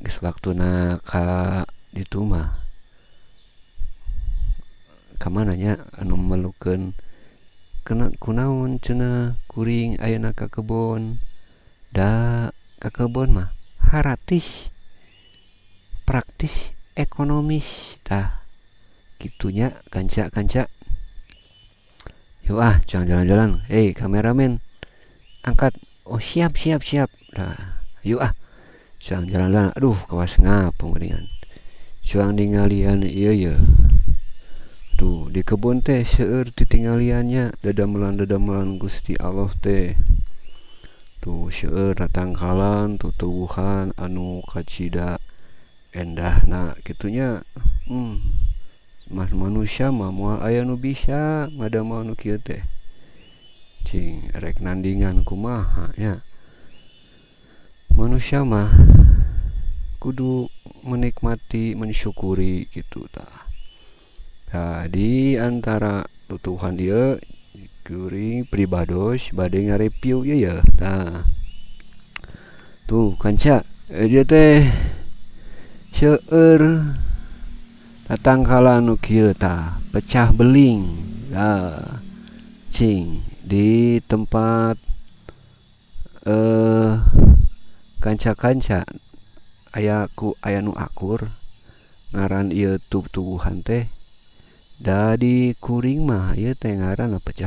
geus waktuna ka ditu mah kamana nya anu melukeun kunaon cenah kuring ayeuna ka kebon da ka kebon mah haratis praktis ekonomis tah gitunya kanca-kanca. Yuk jangan jalan-jalan. Kameramen angkat. Oh siap. Nah, yuk jangan jalan-jalan. Aduh kawas ngapung geuningan. Cuang ningalian ieu ye. Tuh di kebun teh seueur titinggaliannya dadamelan Gusti Allah teh. Tuh seueur tatangkalan tutuwuhan anu kacida endahna gitunya. Manusia mah moal aya nu bisa ngadamel nu kieu teh. Cing rek nandingan kumaha nya. Manusia mah kudu menikmati mensyukuri gitu tah. Di antara tutuhan ieu kuring pribados bade ngareview ieu ya. Tah. Tuh kanca, dia teh seueur tatangkalan nu kieu tah pecah beling. Cing di tempat kanca-kanca aya nu akur ngaran ieu tubuhan teh da di kuring mah ieu teh ngaranna pecah